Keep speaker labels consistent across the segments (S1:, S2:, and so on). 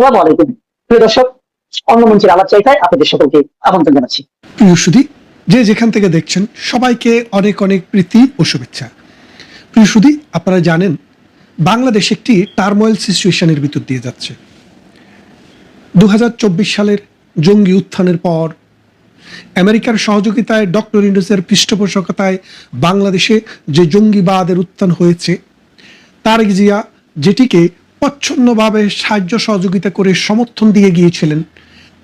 S1: আসসালামু আলাইকুম প্রিয় দর্শক, অন্য মঞ্চের আলাপ চাইতায় আপনাদের সকলকে আমন্ত্রণ জানাচ্ছি।
S2: প্রিয় সুধী, যে যেখান থেকে দেখছেন সবাইকে অনেক অনেক প্রীতি ও শুভেচ্ছা। প্রিয় সুধী, আপনারা জানেন বাংলাদেশ একটি টার্মোয়েল সিচুয়েশনের ভিতর দিয়ে যাচ্ছে। 2024 সালের জঙ্গি উত্থানের পর আমেরিকার সহযোগিতায় ডক্টর ইউনূসের পৃষ্ঠপোষকতায় বাংলাদেশে যে জঙ্গিবাদের উত্থান হয়েছে, তারেক জিয়া যেটিকে প্রচ্ছন্নভাবে সাহায্য সহযোগিতা করে সমর্থন দিয়ে গিয়েছিলেন,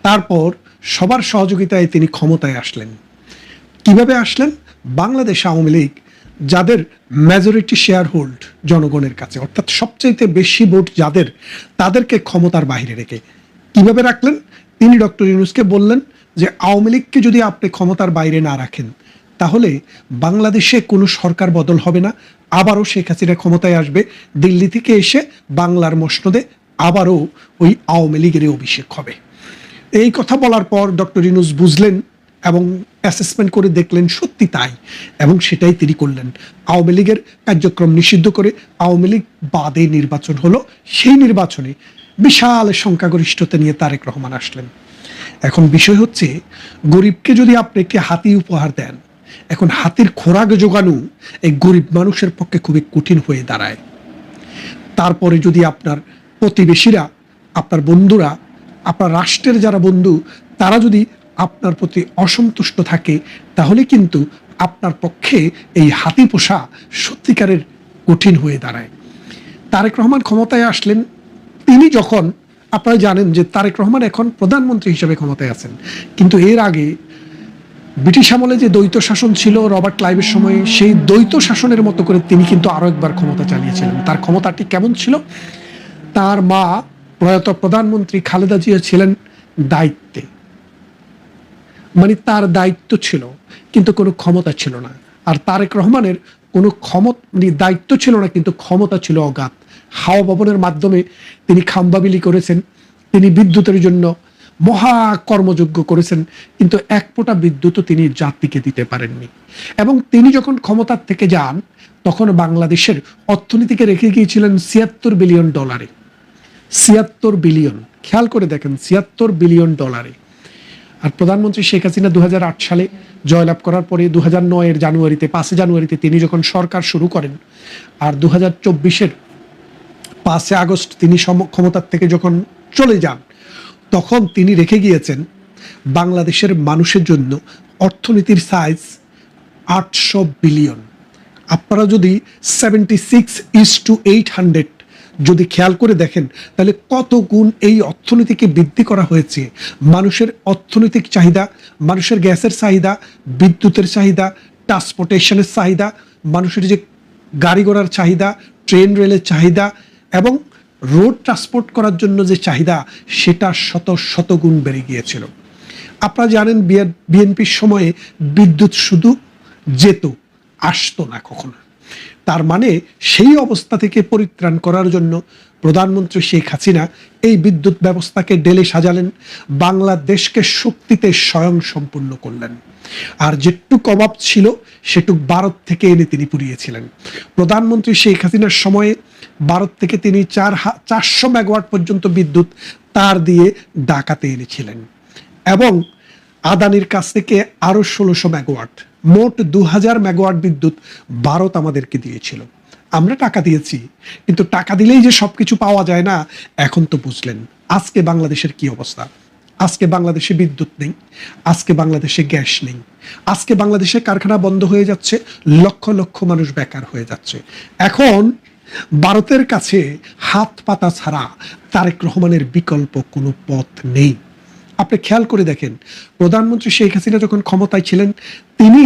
S2: তারপর সবার সহযোগিতায় তিনি ক্ষমতায় আসলেন। কিভাবে আসলেন? বাংলাদেশ আওয়ামী লীগ, যাদের মেজরিটি শেয়ার হোল্ড জনগণের কাছে, অর্থাৎ সবচাইতে বেশি ভোট যাদের, তাদেরকে ক্ষমতার বাইরে রেখে কিভাবে রাখলেন? তিনি ডক্টর ইউনূসকে বললেন যে আওয়ামী লীগকে যদি আপনি ক্ষমতার বাইরে না রাখেন, তাহলে বাংলাদেশে কোনো সরকার বদল হবে না, আবারও শেখ হাসিনা ক্ষমতায় আসবে, দিল্লি থেকে এসে বাংলার মসনদে আবারও ওই আওয়ামী লীগের অভিষেক হবে। এই কথা বলার পর ডক্টর ইউনূস বুঝলেন এবং অ্যাসেসমেন্ট করে দেখলেন সত্যি তাই, এবং সেটাই তিনি করলেন। আওয়ামী লীগের কার্যক্রম নিষিদ্ধ করে আওয়ামী লীগ বাদে নির্বাচন হলো। সেই নির্বাচনে বিশাল সংখ্যাগরিষ্ঠতা নিয়ে তারেক রহমান আসলেন। এখন বিষয় হচ্ছে, গরিবকে যদি আপনি একটি হাতি উপহার দেন, এখন হাতির খোরাক জোগানো এই গরিব মানুষের পক্ষে খুবই কঠিন হয়ে দাঁড়ায়। তারপরে যদি আপনার প্রতিবেশীরা, আপনার বন্ধুরা, আপনার রাষ্ট্রের যারা বন্ধু, তারা যদি আপনার প্রতি অসন্তুষ্ট থাকে, তাহলে কিন্তু আপনার পক্ষে এই হাতি পোষা সত্যিকারের কঠিন হয়ে দাঁড়ায়। তারেক রহমান ক্ষমতায় আসলেন। তিনি যখন, আপনারা জানেন যে তারেক রহমান এখন প্রধানমন্ত্রী হিসেবে ক্ষমতায় আছেন, কিন্তু এর আগে ব্রিটিশ আমলে যে দ্বৈত শাসন ছিল রবার্ট ক্লাইভের সময়ে, সেই দ্বৈত শাসনের মতো করে তিনি কিন্তু আরো একবার ক্ষমতা চালিয়েছিলেন। তার ক্ষমতাটি কেমন ছিল? তার মা প্রয়াত প্রধানমন্ত্রী খালেদা জিয়া ছিলেন দায়িত্বে, মানে তার দায়িত্ব ছিল কিন্তু কোনো ক্ষমতা ছিল না। আর তারেক রহমানের কোনো ক্ষমতা, দায়িত্ব ছিল না কিন্তু ক্ষমতা ছিল অগাধ। হাওয়া ভবনের মাধ্যমে তিনি খাম্বা বিলি করেছেন, তিনি বিদ্যুতের জন্য মহা কর্মযজ্ঞ করেছেন, কিন্তু এক ফোঁটা বিদ্যুৎও তিনি জাতিকে দিতে পারেননি। এবং তিনি যখন ক্ষমতার থেকে যান, তখন বাংলাদেশের অর্থনীতিকে রেখে গিয়েছিলেন $76 বিলিয়ন। 76 বিলিয়ন, খেয়াল করে দেখেন, $76 বিলিয়ন। আর প্রধানমন্ত্রী শেখ হাসিনা 2008 সালে জয়লাভ করার পরে 2009 জানুয়ারিতে, 5 জানুয়ারিতে তিনি যখন সরকার শুরু করেন, আর 2024 5 আগস্ট তিনি ক্ষমতার থেকে যখন চলে যান, তখন তিনি রেখে গিয়েছেন বাংলাদেশের মানুষের জন্য অর্থনীতির সাইজ 800 বিলিয়ন। আপনারা যদি 76:800 যদি খেয়াল করে দেখেন, তাহলে কত গুণ এই অর্থনীতিকে বৃদ্ধি করা হয়েছে। মানুষের অর্থনৈতিক চাহিদা, মানুষের গ্যাসের চাহিদা, বিদ্যুতের চাহিদা, ট্রান্সপোর্টেশনের চাহিদা, মানুষের যে গাড়ি ঘোড়ার চাহিদা, ট্রেন রেলের চাহিদা এবং রোড ট্রান্সপোর্ট করার জন্য যে চাহিদা, সেটা শত শত গুণ বেড়ে গিয়েছিল। আপনারা জানেন বিএনপির সময়ে বিদ্যুৎ শুধু যেত, আসতো না কখনো। তার মানে সেই অবস্থা থেকে পরিত্রাণ করার জন্য প্রধানমন্ত্রী শেখ হাসিনা এই বিদ্যুৎ ব্যবস্থাকে ঢেলে সাজালেন, বাংলাদেশকে শক্তিতে স্বয়ং সম্পূর্ণ করলেন। আর যেটুক অভাব ছিল সেটুক ভারত থেকে এনে তিনি পুড়িয়েছিলেন। প্রধানমন্ত্রী শেখ হাসিনার সময়ে ভারত থেকে তিনি 400 মেগাওয়াট পর্যন্ত বিদ্যুৎ তার দিয়ে ঢাকাতে এনেছিলেন, এবং আদানির কাছ থেকে আরো 1600 মেগাওয়াট, মোট 2000 মেগাওয়াট বিদ্যুৎ ভারত আমাদেরকে দিয়েছিল। আমরা টাকা দিয়েছি, কিন্তু টাকা দিলেই যে সবকিছু পাওয়া যায় না, এখন তো বুঝলেন। আজকে বাংলাদেশের কি অবস্থা? আজকে বাংলাদেশে বিদ্যুৎ নেই, আজকে বাংলাদেশে গ্যাস নেই, আজকে বাংলাদেশে কারখানা বন্ধ হয়ে যাচ্ছে, লক্ষ লক্ষ মানুষ বেকার হয়ে যাচ্ছে। এখন ভারতের কাছে হাত পাতা ছাড়া তারেক রহমানের বিকল্প কোনো পথ নেই। আপনি খেয়াল করে দেখেন, প্রধানমন্ত্রী শেখ হাসিনা যখন ক্ষমতায় ছিলেন, তিনি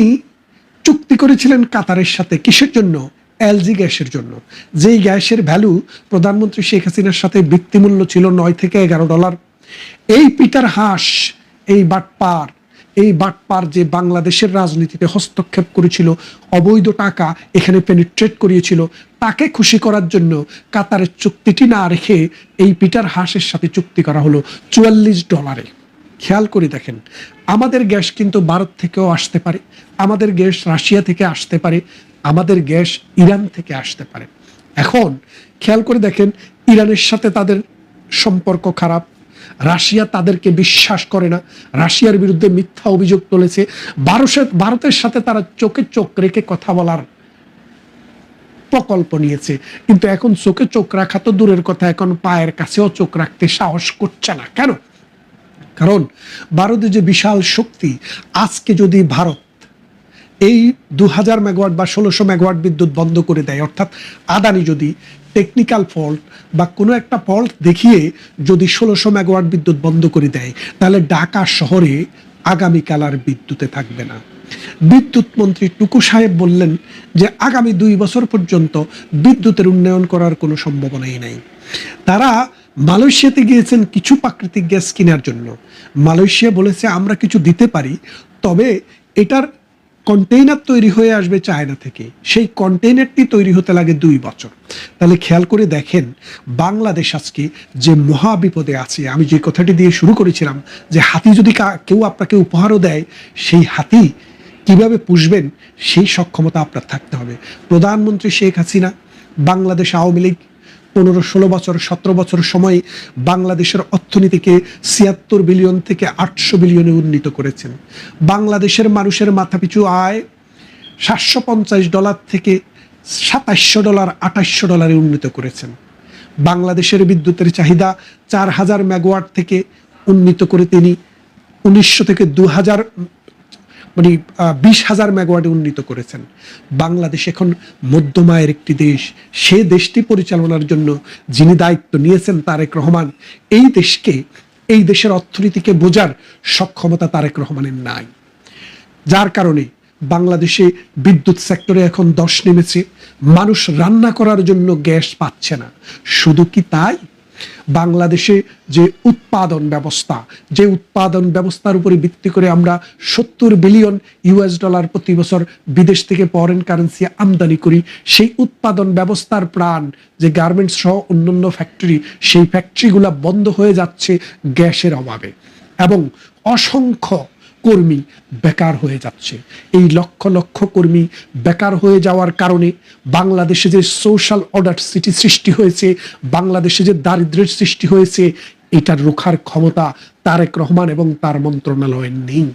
S2: চুক্তি করেছিলেন কাতারের সাথে। কিসের জন্য? এলজি গ্যাসের জন্য। যেই গ্যাসের ভ্যালু প্রধানমন্ত্রী শেখ হাসিনার সাথে ভিত্তিমূল্য ছিল $9 থেকে $11। এই পিটার হাস, এই বাটপার যে বাংলাদেশের রাজনীতিতে হস্তক্ষেপ করেছিল, অবৈধ টাকা এখানে পেনিট্রেট করিয়েছিল, তাকে খুশি করার জন্য কাতারের চুক্তিটি না রেখে এই পিটার হাসের সাথে চুক্তি করা হলো $44। খেয়াল করে দেখেন, আমাদের গ্যাস কিন্তু ভারত থেকেও আসতে পারে, আমাদের গ্যাস রাশিয়া থেকে আসতে পারে, আমাদের গ্যাস ইরান থেকে আসতে পারে। এখন খেয়াল করে দেখেন, ইরানের সাথে তাদের সম্পর্ক খারাপ, রাশিয়া তাদেরকে বিশ্বাস করে না, রাশিয়ার বিরুদ্ধে মিথ্যা অভিযোগ তুলেছে, ভারতের সাথে তারা চোখে চোখ রেখে কথা বলার প্রকল্প নিয়েছে, কিন্তু এখন চোখে চোখ রাখা তো দূরের কথা, এখন পায়ের কাছেও চোখ রাখতে সাহস করছে না। কেন? কারণ ভারতের যে বিশাল শক্তি, আজকে যদি ভারত এই 2000 মেগাওয়াট বা 1600 মেগাওয়াট বিদ্যুৎ বন্ধ করে দেয়, অর্থাৎ আদানি যদি টেকনিক্যাল ফল্ট বা কোনো একটা ফল্ট দেখিয়ে যদি 1600 মেগাওয়াট বিদ্যুৎ বন্ধ করে দেয়, তাহলে ঢাকা শহরে আগামীকাল আর বিদ্যুতে থাকবে না। বিদ্যুৎ মন্ত্রী টুকু সাহেব বললেন যে আগামী 2 বছর পর্যন্ত বিদ্যুতের উন্নয়ন করার কোনো সম্ভাবনাই নাই। তারা মালয়েশিয়াতে গিয়েছেন কিছু প্রাকৃতিক গ্যাস কেনার জন্য। মালয়েশিয়া বলেছে আমরা কিছু দিতে পারি, তবে এটার কন্টেইনার তৈরি হয়ে আসবে চায়না থেকে, সেই কন্টেইনারটি তৈরি হতে লাগে 2 বছর। তাহলে খেয়াল করে দেখেন বাংলাদেশ আজকে যে মহা বিপদে আছে। আমি যে কথাটি দিয়ে শুরু করেছিলাম যে হাতি যদি কেউ আপনাকে উপহারও দেয়, সেই হাতি কিভাবে পুষবেন সেই সক্ষমতা আপনার থাকতে হবে। প্রধানমন্ত্রী শেখ হাসিনা বাংলাদেশ আওয়ামী লীগ 15-16 বছর 17 বছর সময়ে বাংলাদেশের অর্থনীতিকে 76 বিলিয়ন থেকে 800 বিলিয়নে উন্নীত করেছেন। বাংলাদেশের মানুষের মাথাপিছু আয় $750 থেকে $2700 $2800 উন্নীত করেছেন। বাংলাদেশের বিদ্যুতের চাহিদা 4000 মেগাওয়াট থেকে উন্নীত করে তিনি 1900 থেকে 2000 20,000 মেগাওয়াটে উন্নীত করেছেন। বাংলাদেশ এখন মধ্যম আয়ের একটি দেশ। সে দেশটি পরিচালনার জন্য যিনি দায়িত্ব নিয়েছেন তারেক রহমান, এই দেশের অর্থনীতিকে বোঝার সক্ষমতা তারেক রহমানের নাই। যার কারণে বাংলাদেশে বিদ্যুৎ সেক্টরে এখন ধস নেমেছে। মানুষ রান্না করার জন্য গ্যাস পাচ্ছে না। শুধু কি তাই, বাংলাদেশে যে উৎপাদন ব্যবস্থার উপরে ভিত্তি করে আমরা $70 বিলিয়ন প্রতি বছর বিদেশ থেকে ফরেন কারেন্সি আমদানি করি, সেই উৎপাদন ব্যবস্থার প্রাণ যে গার্মেন্টস সহ অন্যান্য ফ্যাক্টরি, সেই ফ্যাক্টরিগুলো বন্ধ হয়ে যাচ্ছে গ্যাসের অভাবে, এবং অসংখ্য কর্মী বেকার হয়ে যাচ্ছে। এই লক্ষ লক্ষ কর্মী বেকার হয়ে যাওয়ার কারণে বাংলাদেশে যে সোশ্যাল অর্ডার সিটি সৃষ্টি হয়েছে, বাংলাদেশে যে দারিদ্র্যের সৃষ্টি হয়েছে, এটার রোখার ক্ষমতা তারেক রহমান এবং তার মন্ত্রণালয়ের নেই।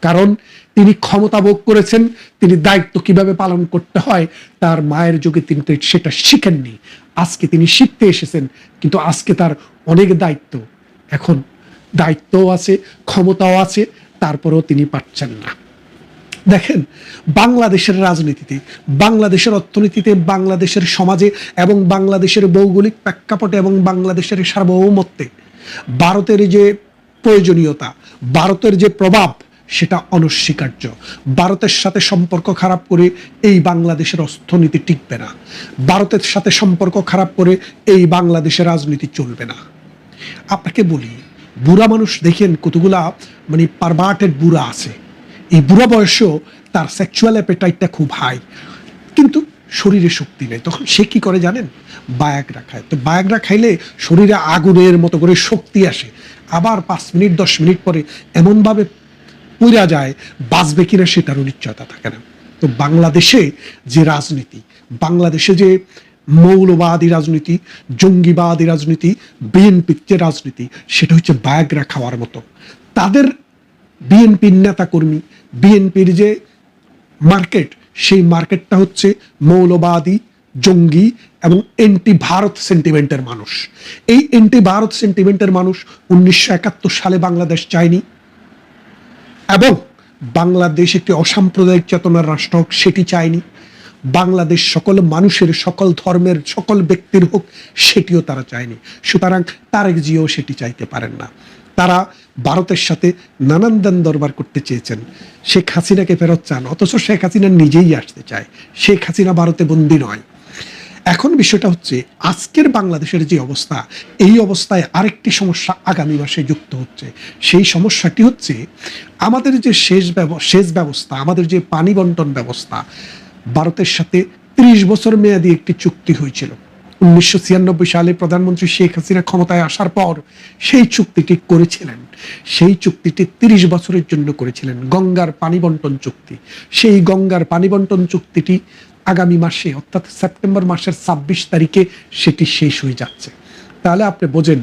S2: কারণ তিনি ক্ষমতা ভোগ করেছেন, তিনি দায়িত্ব কিভাবে পালন করতে হয় তার মায়ের যুগে তিনি সেটা শিখেননি। আজকে তিনি শিখতে এসেছেন, কিন্তু আজকে তার অনেক দায়িত্ব, এখন দায়িত্বও আছে, ক্ষমতাও আছে, তারপরেও তিনি পাচ্ছেন না। দেখেন বাংলাদেশের রাজনীতিতে, বাংলাদেশের অর্থনীতিতে, বাংলাদেশের সমাজে এবং বাংলাদেশের ভৌগোলিক প্রেক্ষাপটে এবং বাংলাদেশের সার্বভৌমত্বে ভারতের যে প্রয়োজনীয়তা, ভারতের যে প্রভাব, সেটা অনস্বীকার্য। ভারতের সাথে সম্পর্ক খারাপ করে এই বাংলাদেশের অর্থনীতি টিকবে না। ভারতের সাথে সম্পর্ক খারাপ করে এই বাংলাদেশের রাজনীতি চলবে না। আপনাকে বলি, বুড়া মানুষ দেখেন কতগুলা পারভার্টেড বুড়া আছে, এই বুড়া বয়সেও তার সেক্সুয়াল অ্যাপেটাইটটা খুব হাই, কিন্তু শরীরে শক্তি নেই। তখন সে কি করে জানেন? বায়াগ্রা খায়। তো বায়াগ্রা খাইলে শরীরে আগুনের মতো করে শক্তি আসে, আবার 5 মিনিট 10 মিনিট পরে এমনভাবে পুড়া যায়, বাঁচবে কিনা সেটারও নিশ্চয়তা থাকে না। তো বাংলাদেশে যে রাজনীতি, বাংলাদেশে যে মৌলবাদী রাজনীতি, জঙ্গিবাদী রাজনীতি, বিএনপির যে রাজনীতি, সেটা হচ্ছে বায়াগ্রা খাওয়ার মতো। তাদের বিএনপির নেতাকর্মী, বিএনপির যে মার্কেট, সেই মার্কেটটা হচ্ছে মৌলবাদী, জঙ্গি এবং এন্টি ভারত সেন্টিমেন্টের মানুষ। এই এন্টি ভারত সেন্টিমেন্টের মানুষ 1971 সালে বাংলাদেশ চায়নি, এবং বাংলাদেশ একটি অসাম্প্রদায়িক চেতনার রাষ্ট্র হোক সেটি চায়নি। বাংলাদেশ সকল মানুষের, সকল ধর্মের, সকল ব্যক্তির হোক সেটিও তারা চায়নি। সুতরাং তারেক জিয়াও সেটি চাইতে পারেন না। তারা ভারতের সাথে নানান দান দরবার করতে চেয়েছেন, শেখ হাসিনাকে ফেরত চান, অথচ শেখ হাসিনা নিজেই আসতে চায়। শেখ হাসিনা ভারতে বন্দী নয়। এখন বিষয়টা হচ্ছে আজকের বাংলাদেশের যে অবস্থা, এই অবস্থায় আরেকটি সমস্যা আগামী মাসে যুক্ত হচ্ছে। সেই সমস্যাটি হচ্ছে আমাদের যে সেচ ব্যবস্থা, আমাদের যে পানি বন্টন ব্যবস্থা, ভারতের সাথে 30 বছর মেয়াদী একটি চুক্তি হয়েছিল 1996 সালে প্রধানমন্ত্রী শেখ হাসিনা ক্ষমতায় আসার পর সেই চুক্তিটি করেছিলেন। সেই চুক্তিটি 30 বছরের জন্য করেছিলেন, গঙ্গার পানি বন্টন চুক্তি। সেই গঙ্গার পানি বন্টন চুক্তিটি আগামী মাসে, অর্থাৎ সেপ্টেম্বর মাসের 26 তারিখে সেটি শেষ হয়ে যাচ্ছে। তাহলে আপনি বোঝেন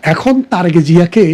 S2: এখন তারেক জিয়াকে